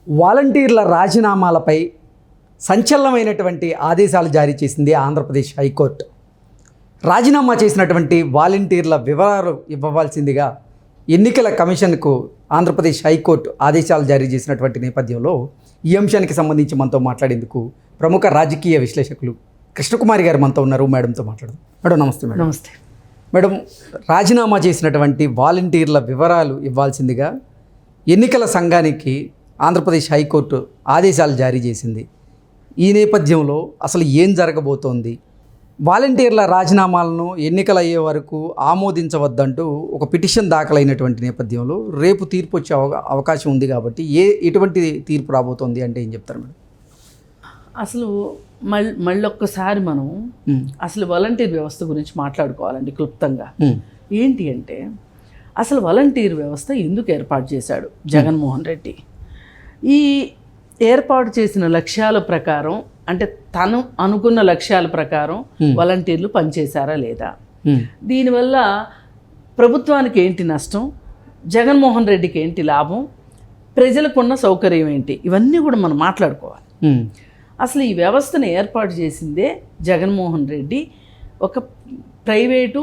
వాలంటీర్ల రాజీనామాలపై సంచలనమైనటువంటి ఆదేశాలు జారీ చేసింది ఆంధ్రప్రదేశ్ హైకోర్టు. రాజీనామా చేసినటువంటి వాలంటీర్ల వివరాలు ఇవ్వవలసిందిగా ఎన్నికల కమిషన్కు ఆంధ్రప్రదేశ్ హైకోర్టు ఆదేశాలు జారీ చేసినటువంటి నేపథ్యంలో ఈ అంశానికి సంబంధించి మనతో మాట్లాడేందుకు ప్రముఖ రాజకీయ విశ్లేషకులు కృష్ణకుమారి గారు మనతో ఉన్నారు. మేడంతో మాట్లాడదాం. మేడం నమస్తే. మేడం నమస్తే. మేడం, రాజీనామా చేసినటువంటి వాలంటీర్ల వివరాలు ఇవ్వాల్సిందిగా ఎన్నికల సంఘానికి ఆంధ్రప్రదేశ్ హైకోర్టు ఆదేశాలు జారీ చేసింది. ఈ నేపథ్యంలో అసలు ఏం జరగబోతోంది? వాలంటీర్ల రాజీనామాలను ఎన్నికలు అయ్యే వరకు ఆమోదించవద్దంటూ ఒక పిటిషన్ దాఖలైనటువంటి నేపథ్యంలో రేపు తీర్పు వచ్చే అవకాశం ఉంది కాబట్టి ఎటువంటి తీర్పు రాబోతోంది అంటే ఏం చెప్తారు మేడం? అసలు మళ్ళొక్కసారి మనం అసలు వాలంటీర్ వ్యవస్థ గురించి మాట్లాడుకోవాలండి క్లుప్తంగా. ఏంటి అంటే అసలు వాలంటీర్ వ్యవస్థ ఎందుకు ఏర్పాటు చేశాడు జగన్మోహన్ రెడ్డి? ఈ ఏర్పాటు చేసిన లక్ష్యాల ప్రకారం, అంటే తను అనుకున్న లక్ష్యాల ప్రకారం వాలంటీర్లు పనిచేశారా లేదా? దీనివల్ల ప్రభుత్వానికి ఏంటి నష్టం, జగన్మోహన్ రెడ్డికి ఏంటి లాభం, ప్రజలకున్న సౌకర్యం ఏంటి, ఇవన్నీ కూడా మనం మాట్లాడుకోవాలి. అసలు ఈ వ్యవస్థను ఏర్పాటు చేసిందే జగన్మోహన్ రెడ్డి ఒక ప్రైవేటు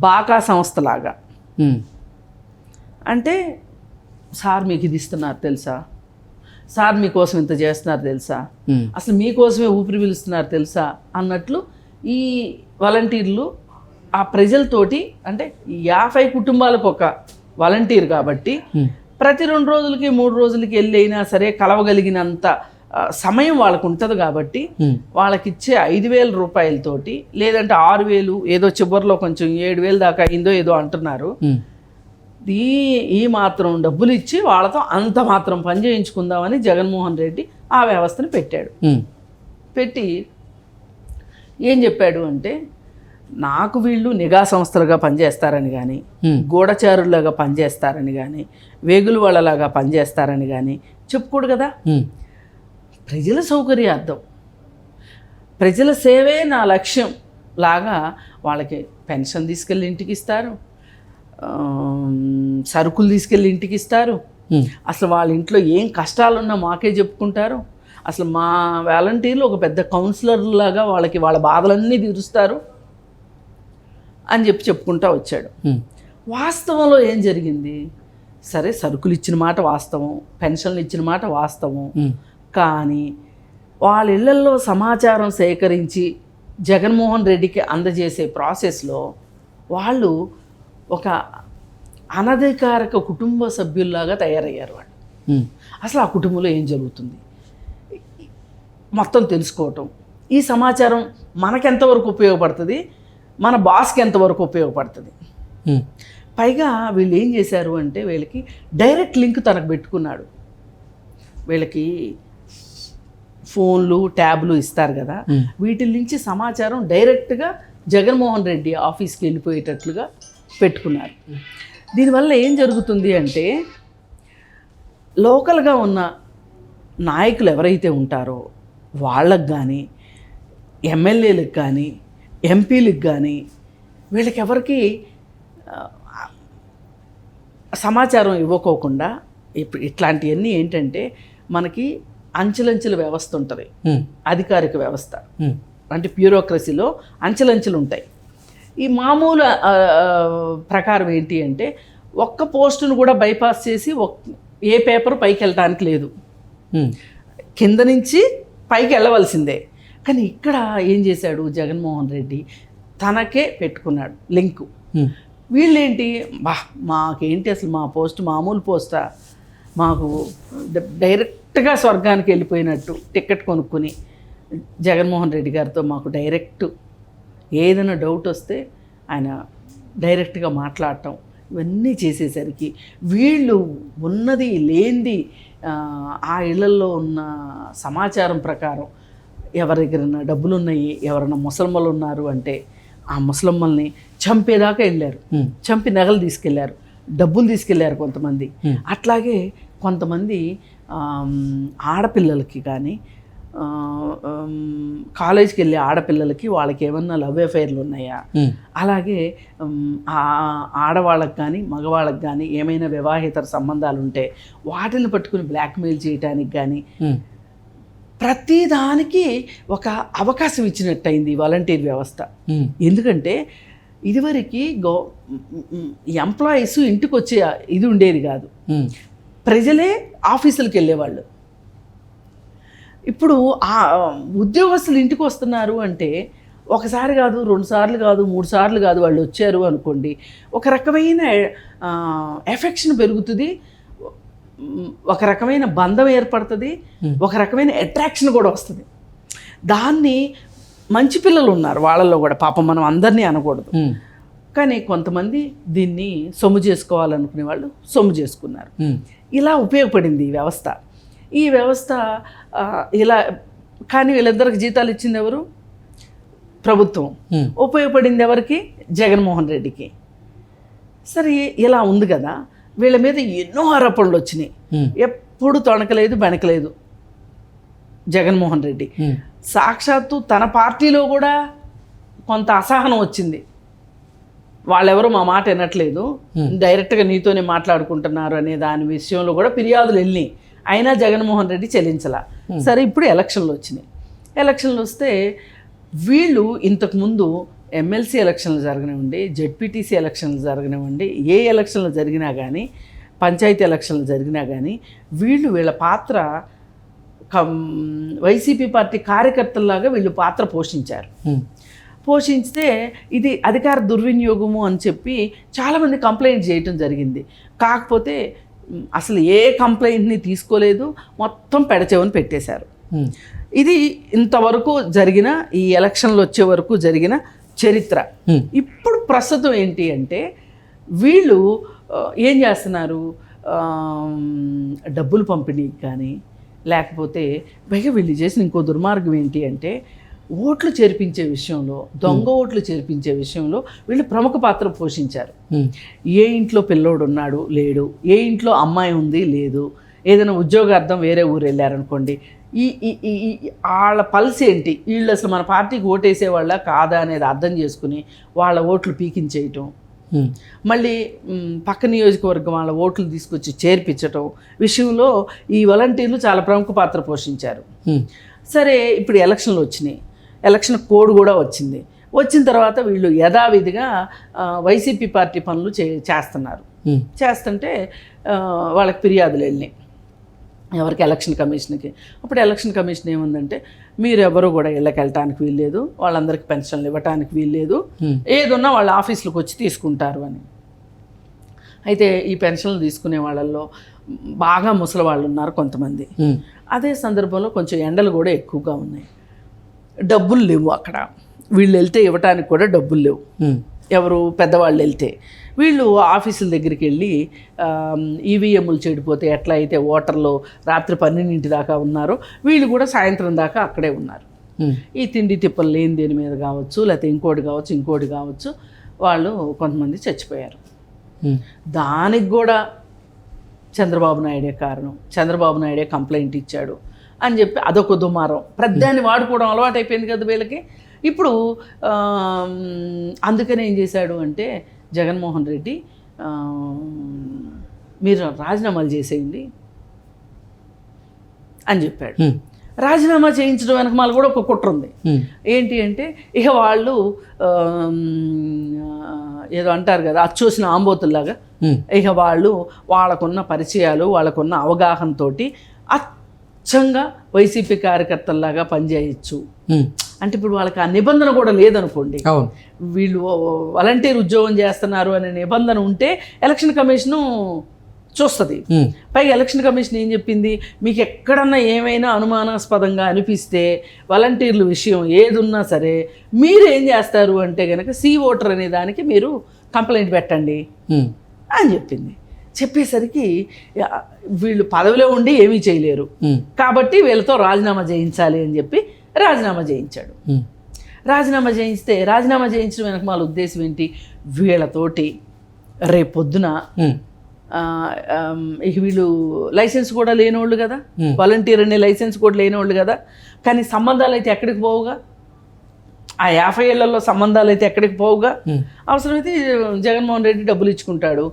బాకా సంస్థలాగా. అంటే సార్ మీకు ఇది ఇస్తున్నారు తెలుసా, సార్ మీకోసం ఇంత చేస్తున్నారు తెలుసా, అసలు మీకోసమే ఊపిరి పీలుస్తున్నారు తెలుసా అన్నట్లు ఈ వాలంటీర్లు ఆ ప్రజలతోటి, అంటే 50 కుటుంబాలకు ఒక వాలంటీర్ కాబట్టి ప్రతి 2 రోజులకి 3 రోజులకి వెళ్ళి అయినా సరే కలవగలిగినంత సమయం వాళ్ళకు ఉంటుంది కాబట్టి వాళ్ళకిచ్చే 5,000 రూపాయలతోటి, లేదంటే 6,000, ఏదో చివరిలో కొంచెం 7,000 దాకా అయిందో ఏదో అంటున్నారు, ఈ మాత్రం డబ్బులు ఇచ్చి వాళ్ళతో అంత మాత్రం పని చేయించుకుందామని జగన్మోహన్ రెడ్డి ఆ వ్యవస్థను పెట్టాడు. పెట్టి ఏం చెప్పాడు అంటే, నాకు వీళ్ళు నిఘా సంస్థలుగా పనిచేస్తారని కానీ, గూఢచారులాగా పనిచేస్తారని కానీ, వేగులు వాళ్ళలాగా పనిచేస్తారని కానీ చెప్పుకోడు కదా. ప్రజల సౌకర్యార్థం, ప్రజల సేవే నా లక్ష్యం లాగా వాళ్ళకి పెన్షన్ తీసుకెళ్ళి ఇంటికి ఇస్తారు, సరుకులు తీసుకెళ్ళి ఇంటికి ఇస్తారు, అసలు వాళ్ళ ఇంట్లో ఏం కష్టాలున్నా మాకే చెప్పుకుంటారు, అసలు మా వాలంటీర్లు ఒక పెద్ద కౌన్సిలర్ లాగా వాళ్ళకి వాళ్ళ బాధలన్నీ తీరుస్తారు అని చెప్పుకుంటా వచ్చాడు. వాస్తవంలో ఏం జరిగింది? సరే, సరుకులు ఇచ్చిన మాట వాస్తవం, పెన్షన్లు ఇచ్చిన మాట వాస్తవం, కానీ వాళ్ళ ఇళ్లల్లో సమాచారం సేకరించి జగన్మోహన్ రెడ్డికి అందజేసే ప్రాసెస్లో వాళ్ళు ఒక అనధికారిక కుటుంబ సభ్యుల్లాగా తయారయ్యారు. వాళ్ళు అసలు ఆ కుటుంబంలో ఏం జరుగుతుంది మొత్తం తెలుసుకోవటం, ఈ సమాచారం మనకెంతవరకు ఉపయోగపడుతుంది, మన బాస్కి ఎంతవరకు ఉపయోగపడుతుంది. పైగా వీళ్ళు ఏం చేశారు అంటే, వీళ్ళకి డైరెక్ట్ లింక్ తనకు పెట్టుకున్నాడు. వీళ్ళకి ఫోన్లు, ట్యాబ్లు ఇస్తారు కదా, వీటి నుంచి సమాచారం డైరెక్ట్గా జగన్మోహన్ రెడ్డి ఆఫీస్కి వెళ్ళిపోయేటట్లుగా పెట్టుకున్నారు. దీనివల్ల ఏం జరుగుతుంది అంటే, లోకల్గా ఉన్న నాయకులు ఎవరైతే ఉంటారో వాళ్ళకు కానీ, ఎమ్మెల్యేలకు కానీ, ఎంపీలకు కానీ, వీళ్ళకి ఎవరికి సమాచారం ఇవ్వకోకుండా, ఇప్పుడు ఇట్లాంటివన్నీ ఏంటంటే మనకి అంచెలంచెల వ్యవస్థ ఉంటుంది, అధికారిక వ్యవస్థ అంటే బ్యూరోక్రసీలో అంచెలంచెలు ఉంటాయి. ఈ మామూలు ప్రకారం ఏంటి అంటే, ఒక్క పోస్టును కూడా బైపాస్ చేసి ఏ పేపర్ పైకి వెళ్ళటానికి లేదు, కింద నుంచి పైకి వెళ్ళవలసిందే. కానీ ఇక్కడ ఏం చేశాడు జగన్మోహన్ రెడ్డి, తనకే పెట్టుకున్నాడు లింకు. వీళ్ళేంటి, మాకేంటి అసలు మా పోస్ట్ మామూలు పోస్టా, మాకు డైరెక్ట్గా స్వర్గానికి వెళ్ళిపోయినట్టు టికెట్ కొనుక్కొని జగన్మోహన్ రెడ్డి గారితో మాకు డైరెక్ట్ ఏదైనా డౌట్ వస్తే ఆయన డైరెక్ట్గా మాట్లాడటం, ఇవన్నీ చేసేసరికి వీళ్ళు ఉన్నది లేనిది ఆ ఇళ్లలో ఉన్న సమాచారం ప్రకారం ఎవరి దగ్గర డబ్బులు ఉన్నాయి, ఎవరైనా ముసలమ్మలు ఉన్నారు అంటే ఆ ముసలమ్మల్ని చంపేదాకా వెళ్ళారు, చంపి నగలు తీసుకెళ్లారు, డబ్బులు తీసుకెళ్లారు కొంతమంది. అట్లాగే కొంతమంది ఆడపిల్లలకి కానీ కాలేజ్కి వెళ్ళే ఆడపిల్లలకి వాళ్ళకి ఏమన్నా లవ్ అఫైర్లు ఉన్నాయా, అలాగే ఆడవాళ్ళకి కానీ మగవాళ్ళకి కానీ ఏమైనా వివాహేతర సంబంధాలు ఉంటే వాటిని పట్టుకుని బ్లాక్మెయిల్ చేయడానికి కానీ ప్రతిదానికి ఒక అవకాశం ఇచ్చినట్టయింది వాలంటీర్ వ్యవస్థ. ఎందుకంటే ఇదివరకు ఎంప్లాయీస్ ఇంటికి వచ్చే ఇది ఉండేది కాదు, ప్రజలే ఆఫీసులకు వెళ్ళేవాళ్ళు. ఇప్పుడు ఆ ఉద్యోగస్తులు ఇంటికి వస్తున్నారు అంటే ఒకసారి కాదు, 2 సార్లు కాదు, 3 సార్లు కాదు, వాళ్ళు వచ్చారు అనుకోండి, ఒక రకమైన ఎఫెక్షన్ పెరుగుతుంది, ఒక రకమైన బంధం ఏర్పడుతుంది, ఒక రకమైన అట్రాక్షన్ కూడా వస్తుంది. దాన్ని మంచి పిల్లలు ఉన్నారు వాళ్ళల్లో కూడా, పాపం మనం అందరినీ అనకూడదు, కానీ కొంతమంది దీన్ని సొమ్ము చేసుకోవాలనుకునే వాళ్ళు సొమ్ము చేసుకున్నారు. ఇలా ఉపయోగపడింది ఈ వ్యవస్థ. ఈ వ్యవస్థ ఇలా, కానీ వీళ్ళిద్దరికి జీతాలు ఇచ్చింది ఎవరు? ప్రభుత్వం. ఉపయోగపడింది ఎవరికి? జగన్మోహన్ రెడ్డికి. సరే, ఇలా ఉంది కదా, వీళ్ళ మీద ఎన్నో ఆరోపణలు వచ్చినాయి. ఎప్పుడు తొణకలేదు బెనకలేదు జగన్మోహన్ రెడ్డి. సాక్షాత్తు తన పార్టీలో కూడా కొంత అసహనం వచ్చింది. వాళ్ళెవరూ మా మాట వినట్లేదు, డైరెక్ట్గా నీతోనే మాట్లాడుకుంటున్నారు అనే దాని విషయంలో కూడా ఫిర్యాదులు వెళ్ళినాయి. అయినా జగన్మోహన్ రెడ్డి చెల్లించలా. సరే, ఇప్పుడు ఎలక్షన్లు వచ్చినాయి. ఎలక్షన్లు వస్తే వీళ్ళు ఇంతకుముందు ఎమ్మెల్సీ ఎలక్షన్లు జరగనివ్వండి, జెడ్పీటీసీ ఎలక్షన్లు జరగనివ్వండి, ఏ ఎలక్షన్లు జరిగినా కానీ, పంచాయతీ ఎలక్షన్లు జరిగినా కానీ వీళ్ళ పాత్ర వైసీపీ పార్టీ కార్యకర్తల్లాగా వీళ్ళు పాత్ర పోషించారు. పోషించితే ఇది అధికార దుర్వినియోగము అని చెప్పి చాలామంది కంప్లైంట్ చేయటం జరిగింది. కాకపోతే అసలు ఏ కంప్లైంట్ని తీసుకోలేదు, మొత్తం పెడచెవని పెట్టేశారు. ఇది ఇంతవరకు జరిగిన, ఈ ఎలక్షన్లు వచ్చే వరకు జరిగిన చరిత్ర. ఇప్పుడు ప్రస్తుతం ఏంటి అంటే వీళ్ళు ఏం చేస్తున్నారు, డబ్బులు పంపిణీకి కానీ, లేకపోతే పైగా వీళ్ళు చేసిన ఇంకో దుర్మార్గం ఏంటి అంటే ఓట్లు చేర్పించే విషయంలో, దొంగ ఓట్లు చేర్పించే విషయంలో వీళ్ళు ప్రముఖ పాత్ర పోషించారు. ఏ ఇంట్లో పిల్లోడు ఉన్నాడు లేడు, ఏ ఇంట్లో అమ్మాయి ఉంది లేదు, ఏదైనా ఉద్యోగార్థం వేరే ఊరు వెళ్ళారనుకోండి, వాళ్ళ పల్స్ ఏంటి, వీళ్ళు అసలు మన పార్టీకి ఓటేసేవాళ్ళ కాదా అనేది అర్థం చేసుకుని వాళ్ళ ఓట్లు పీకించేయటం, మళ్ళీ పక్క నియోజకవర్గం వాళ్ళ ఓట్లు తీసుకొచ్చి చేర్పించటం విషయంలో ఈ వాలంటీర్లు చాలా ప్రముఖ పాత్ర పోషించారు. సరే, ఇప్పుడు ఎలక్షన్లు వచ్చినాయి, ఎలక్షన్ కోడ్ కూడా వచ్చింది. వచ్చిన తర్వాత వీళ్ళు యథావిధిగా వైసీపీ పార్టీ పనులు చేస్తున్నారు. చేస్తుంటే వాళ్ళకి ఫిర్యాదులు వెళ్ళినాయి ఎవరికి? ఎలక్షన్ కమిషన్కి. అప్పుడు ఎలక్షన్ కమిషన్ ఏముందంటే, మీరెవరు కూడా ఇళ్ళకి వెళ్ళటానికి వీల్లేదు, వాళ్ళందరికీ పెన్షన్లు ఇవ్వటానికి వీల్లేదు, ఏదున్నా వాళ్ళ ఆఫీసులకు వచ్చి తీసుకుంటారు అని. అయితే ఈ పెన్షన్లు తీసుకునే వాళ్ళల్లో బాగా ముసలి వాళ్ళు ఉన్నారు కొంతమంది. అదే సందర్భంలో కొంచెం ఎండలు కూడా ఎక్కువగా ఉన్నాయి, డబ్బులు లేవు అక్కడ. వీళ్ళు వెళ్తే ఇవ్వటానికి కూడా డబ్బులు లేవు. ఎవరు? పెద్దవాళ్ళు వెళ్తే. వీళ్ళు ఆఫీసుల దగ్గరికి వెళ్ళి ఈవీఎంలు చెడిపోతే ఎట్లా అయితే ఓటర్లు రాత్రి 12 దాకా ఉన్నారో వీళ్ళు కూడా సాయంత్రం దాకా అక్కడే ఉన్నారు. ఈ తిండి తిప్పలు లేని దేని మీద కావచ్చు, లేకపోతే ఇంకోటి కావచ్చు, వాళ్ళు కొంతమంది చచ్చిపోయారు. దానికి కూడా చంద్రబాబు నాయుడే కారణం, చంద్రబాబు నాయుడే కంప్లైంట్ ఇచ్చాడు అని చెప్పి అదొక దుమారం. ప్రద్దాన్ని వాడుకోవడం అలవాటు అయిపోయింది కదా వీళ్ళకి. ఇప్పుడు అందుకనే ఏం చేశాడు అంటే జగన్మోహన్ రెడ్డి, మీరు రాజీనామాలు చేసేయండి అని చెప్పాడు. రాజీనామా చేయించడం వెనకమాల కూడా ఒక కుట్ర ఉంది. ఏంటి అంటే, ఇక వాళ్ళు ఏదో అంటారు కదా, అచ్చోసిన ఆంబోతుల్లాగా, ఇక వాళ్ళు వాళ్ళకున్న పరిచయాలు, వాళ్ళకున్న అవగాహనతోటి అచ్చంగా వైసీపీ కార్యకర్తల్లాగా పనిచేయచ్చు. అంటే ఇప్పుడు వాళ్ళకి ఆ నిబంధన కూడా లేదనుకోండి, వీళ్ళు వాలంటీర్ ఉద్యోగం చేస్తున్నారు అనే నిబంధన ఉంటే ఎలక్షన్ కమిషను చూస్తుంది. పైగా ఎలక్షన్ కమిషన్ ఏం చెప్పింది, మీకు ఎక్కడన్నా ఏమైనా అనుమానాస్పదంగా అనిపిస్తే వాలంటీర్ల విషయం ఏదున్నా సరే మీరు ఏం చేస్తారు అంటే కనుక సి ఓటర్ అనే దానికి మీరు కంప్లైంట్ పెట్టండి అని చెప్పింది. చెప్పేసరికి వీళ్ళు పదవిలో ఉండి ఏమీ చేయలేరు కాబట్టి వీళ్ళతో రాజీనామా చేయించాలి అని చెప్పి రాజీనామా చేయించాడు. రాజీనామా చేయించడం వెనక వాళ్ళ ఉద్దేశం ఏంటి, వీళ్ళతోటి రేపొద్దున ఇక వీళ్ళు లైసెన్స్ కూడా లేనివాళ్ళు కదా, వాలంటీర్ అనే లైసెన్స్ కూడా లేనివాళ్ళు కదా, కానీ సంబంధాలు అయితే ఎక్కడికి పోవుగా, ఆ 50 ఏళ్లలో సంబంధాలు అయితే ఎక్కడికి పోవుగా. అవసరమైతే జగన్మోహన్ రెడ్డి డబ్బులు ఇచ్చుకుంటాడు,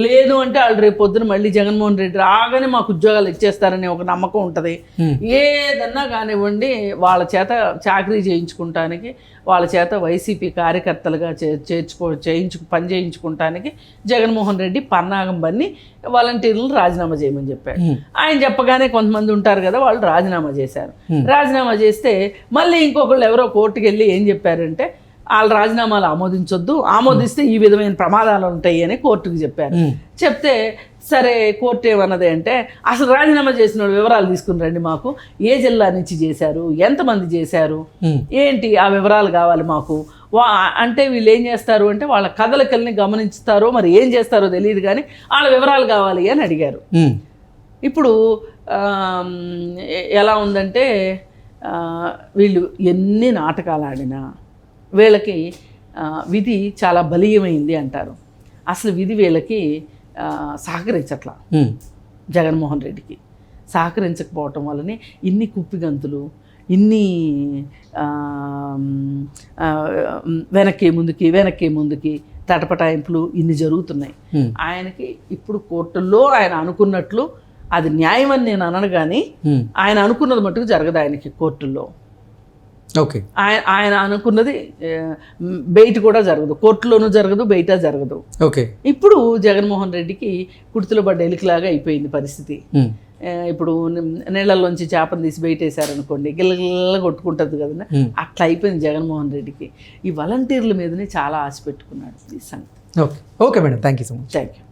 లేదు అంటే వాళ్ళు రేపు పొద్దున మళ్ళీ జగన్మోహన్ రెడ్డి రాగానే మాకు ఉద్యోగాలు ఇచ్చేస్తారని ఒక నమ్మకం ఉంటుంది. ఏదన్నా కానివ్వండి వాళ్ళ చేత చాకరీ చేయించుకుంటానికి, వాళ్ళ చేత వైసీపీ కార్యకర్తలుగా పని చేయించుకుంటానికి జగన్మోహన్ రెడ్డి పన్నాగం బన్ని వాలంటీర్లను రాజీనామా చేయమని చెప్పాడు. ఆయన చెప్పగానే కొంతమంది ఉంటారు కదా, వాళ్ళు రాజీనామా చేశారు. రాజీనామా చేస్తే మళ్ళీ ఇంకొకళ్ళు ఎవరో కోర్టుకు వెళ్ళి ఏం చెప్పారంటే వాళ్ళ రాజీనామాలు ఆమోదించొద్దు, ఆమోదిస్తే ఈ విధమైన ప్రమాదాలు ఉంటాయి అని కోర్టుకు చెప్పారు. చెప్తే సరే కోర్టు ఏమన్నది అంటే అసలు రాజీనామా చేసిన వాళ్ళు వివరాలు తీసుకుని రండి, మాకు ఏ జిల్లా నుంచి చేశారు, ఎంతమంది చేశారు, ఏంటి ఆ వివరాలు కావాలి మాకు. అంటే వీళ్ళు ఏం చేస్తారు అంటే వాళ్ళ కదలికల్ని గమనిస్తారో మరి ఏం చేస్తారో తెలియదు కానీ వాళ్ళ వివరాలు కావాలి అని అడిగారు. ఇప్పుడు ఎలా ఉందంటే వీళ్ళు ఎన్ని నాటకాలు ఆడినా వీళ్ళకి విధి చాలా బలీయమైంది అంటారు. అసలు విధి వీళ్ళకి సహకరించట్లా, జగన్మోహన్ రెడ్డికి సహకరించకపోవటం వల్లనే ఇన్ని కుప్పిగంతులు, ఇన్ని వెనక్కి ముందుకి తటపటాయింపులు ఇన్ని జరుగుతున్నాయి. ఆయనకి ఇప్పుడు కోర్టుల్లో ఆయన అనుకున్నట్లు అది న్యాయం అని నేను అనను కానీ ఆయన అనుకున్నది మట్టుకు జరగదు ఆయనకి కోర్టుల్లో. ఓకే, ఆయన అనుకున్నది బయట కూడా జరగదు, కోర్టులోనూ జరగదు, బయట జరగదు. ఓకే, ఇప్పుడు జగన్మోహన్ రెడ్డికి కుర్తిలో పడ్డ ఎలికలాగా అయిపోయింది పరిస్థితి. ఇప్పుడు నీళ్ళల్లోంచి చేపను తీసి బయట వేసారనుకోండి గిల్లగిల్ల కొట్టుకుంటుంది కదా, అట్లా అయిపోయింది జగన్మోహన్ రెడ్డికి. ఈ వాలంటీర్ల మీదనే చాలా ఆశ పెట్టుకున్నాడు ఈ సంగతి. Okay okay madam, thank you so much. Thank you.